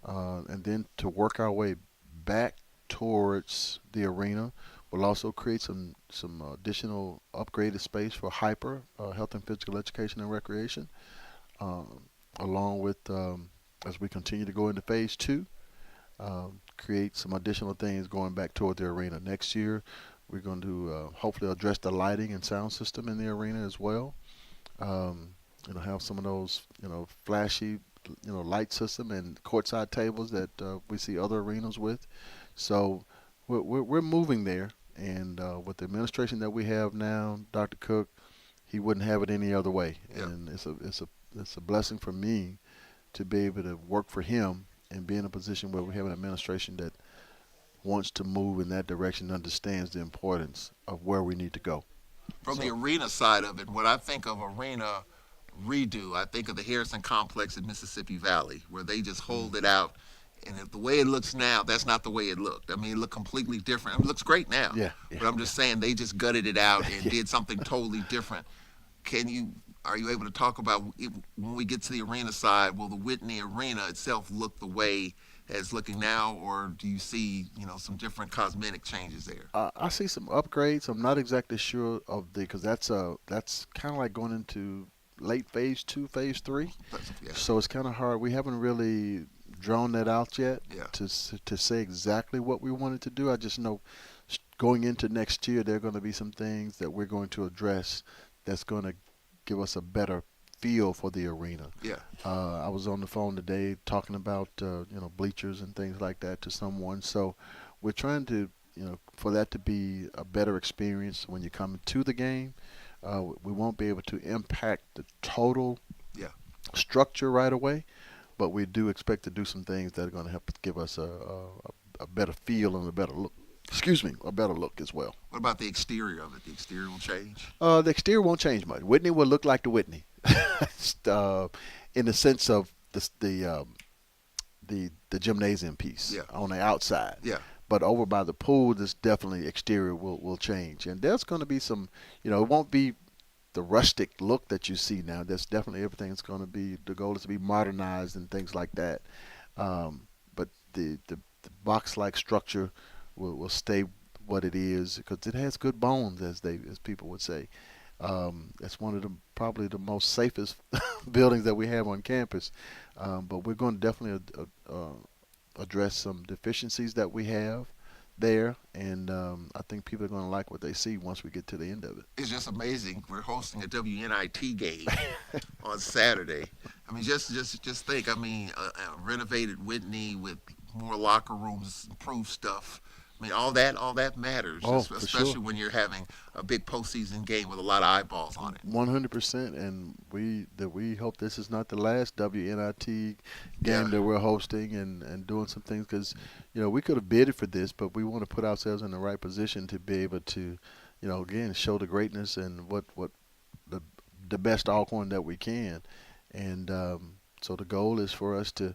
and then to work our way back towards the arena. We'll also create some additional upgraded space for hyper health and physical education and recreation, along with as we continue to go into phase two, create some additional things going back toward the arena. Next year, we're going to hopefully address the lighting and sound system in the arena as well. Have some of those flashy light system and courtside tables that we see other arenas with. So we're moving there, and with the administration that we have now, Dr. Cook, he wouldn't have it any other way. Yeah. And it's a blessing for me to be able to work for him and be in a position where we have an administration that wants to move in that direction, understands the importance of where we need to go. From the arena side of it, when I think of arena redo, I think of the Harrison Complex in Mississippi Valley, where they just hold it out. And if the way it looks now, that's not the way it looked. I mean, it looked completely different. I mean, it looks great now. Yeah. But I'm just saying they just gutted it out and did something totally different. Are you able to talk about when we get to the arena side, will the Whitney Arena itself look the way it's looking now, or do you see some different cosmetic changes there? I see some upgrades. I'm not exactly sure of because that's kind of like going into late phase 2, phase 3. Yeah. So it's kind of hard. We haven't really drawn that out yet Yeah. to say exactly what we wanted to do. I just know going into next year, there are going to be some things that we're going to address that's going to give us a better feel for the arena. Yeah. I was on the phone today talking about bleachers and things like that to someone. So we're trying to for that to be a better experience when you come to the game. We won't be able to impact the total structure right away, but we do expect to do some things that are going to help give us a better feel and a better look. a better look as well. What about the exterior of it? The exterior will change. The exterior won't change much. Whitney will look like the Whitney, in the sense of the gymnasium piece Yeah. on the outside. Yeah. But over by the pool, this definitely exterior will change, and there's going to be some. It won't be the rustic look that you see now. There's definitely everything's going to be. The goal is to be modernized and things like that. But the box-like structure will stay what it is because it has good bones, as people would say. It's one of the probably the most safest buildings that we have on campus. But we're going to definitely address some deficiencies that we have there, and I think people are going to like what they see once we get to the end of it. It's just amazing. We're hosting a WNIT game on Saturday. I mean, just think. I mean, a renovated Whitney with more locker rooms, improved stuff. I mean, all that matters, especially sure. when you're having a big postseason game with a lot of eyeballs on it. 100%, and we hope this is not the last WNIT game that we're hosting and doing some things because we could have bidded for this, but we want to put ourselves in the right position to be able to, again, show the greatness and what the best Alcorn that we can, and so the goal is for us to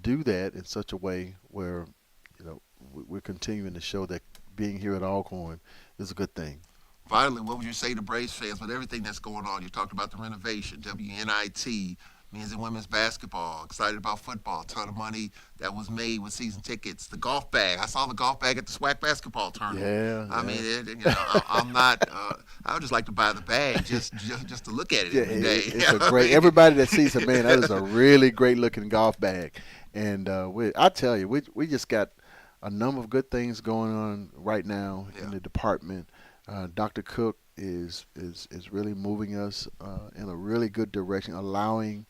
do that in such a way where we're continuing to show that being here at Alcorn is a good thing. Finally, what would you say to Braves fans with everything that's going on? You talked about the renovation, WNIT, men's and women's basketball, excited about football, a ton of money that was made with season tickets, the golf bag. I saw the golf bag at the SWAC basketball tournament. Yeah. I mean, I'm not. I would just like to buy the bag just to look at it every day. It's a great. Everybody that sees it, man, that is a really great looking golf bag. And I tell you, we just got a number of good things going on right now in the department. Dr. Cook is really moving us in a really good direction, allowing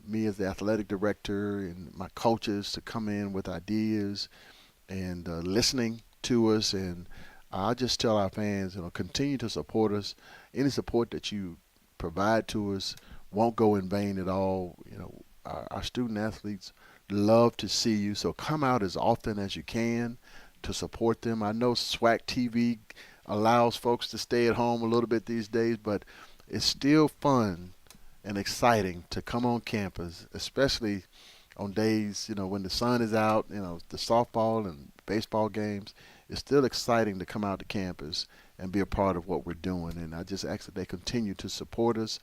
me as the athletic director and my coaches to come in with ideas and listening to us. And I just tell our fans, continue to support us. Any support that you provide to us won't go in vain at all. Our student athletes love to see you, so come out as often as you can to support them. I know SWAC TV allows folks to stay at home a little bit these days, but it's still fun and exciting to come on campus, especially on days, when the sun is out, the softball and baseball games. It's still exciting to come out to campus and be a part of what we're doing. And I just ask that they continue to support us,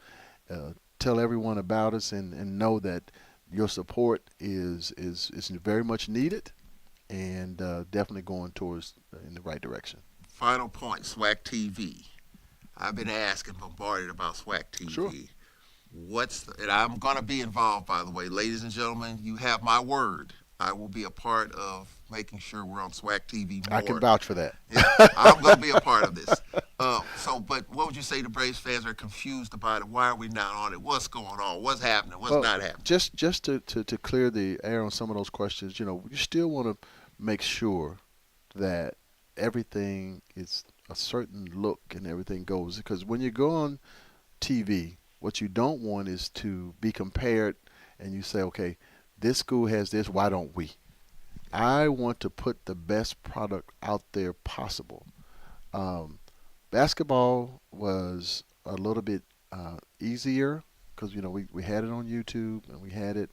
tell everyone about us, and know that your support is very much needed and definitely going towards in the right direction. Final point, SWAC TV. I've been asked and bombarded about SWAC TV. Sure. And I'm going to be involved, by the way. Ladies and gentlemen, you have my word. I will be a part of making sure we're on SWAC TV more. I can vouch for that. Yeah, I'm going to be a part of this. But what would you say to Braves fans who are confused about it? Why are we not on it? What's going on? What's happening? What's not happening? Just to clear the air on some of those questions, you still want to make sure that everything is a certain look and everything goes. Because when you go on TV, what you don't want is to be compared and you say, okay, this school has this, why don't we? I want to put the best product out there possible. Basketball was a little bit easier because, we had it on YouTube and we had it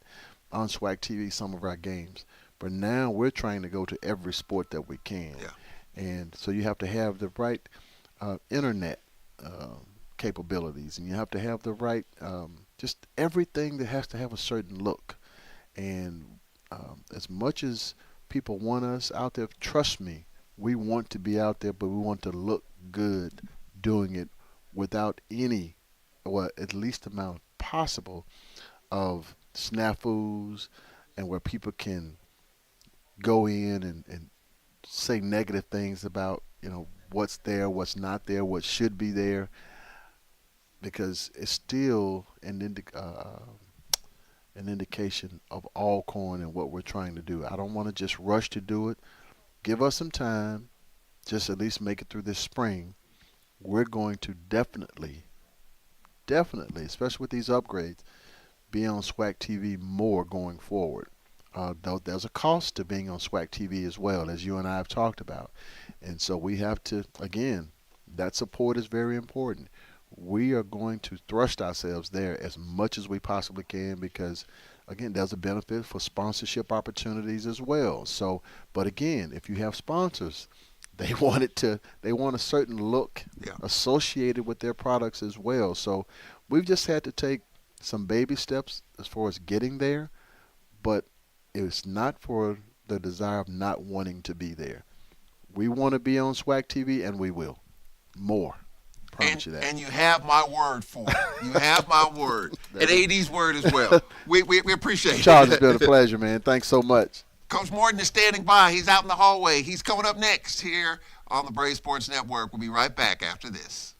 on SWAC TV, some of our games. But now we're trying to go to every sport that we can. Yeah. And so you have to have the right internet capabilities, and you have to have the right, just everything that has to have a certain look. And as much as people want us out there, trust me, we want to be out there, but we want to look good doing it without any, or at least amount possible of snafus and where people can go in and say negative things about, what's there, what's not there, what should be there, because it's still an indication of Alcorn and what we're trying to do. I don't want to just rush to do it. Give us some time, just at least make it through this spring. We're going to definitely, especially with these upgrades, be on SWAC TV more going forward. though there's a cost to being on SWAC TV as well, as you and I have talked about. And so we have to, again, that support is very important. We are going to thrust ourselves there as much as we possibly can because, again, there's a benefit for sponsorship opportunities as well. So, but again, if you have sponsors, they want a certain look associated with their products as well. So we've just had to take some baby steps as far as getting there, but it's not for the desire of not wanting to be there. We want to be on SWAC TV, and we will. More. Promise you that. And you have my word for it. You have my word. And AD's word as well. We appreciate it. Charles, it's been a pleasure, man. Thanks so much. Coach Morton is standing by. He's out in the hallway. He's coming up next here on the Brave Sports Network. We'll be right back after this.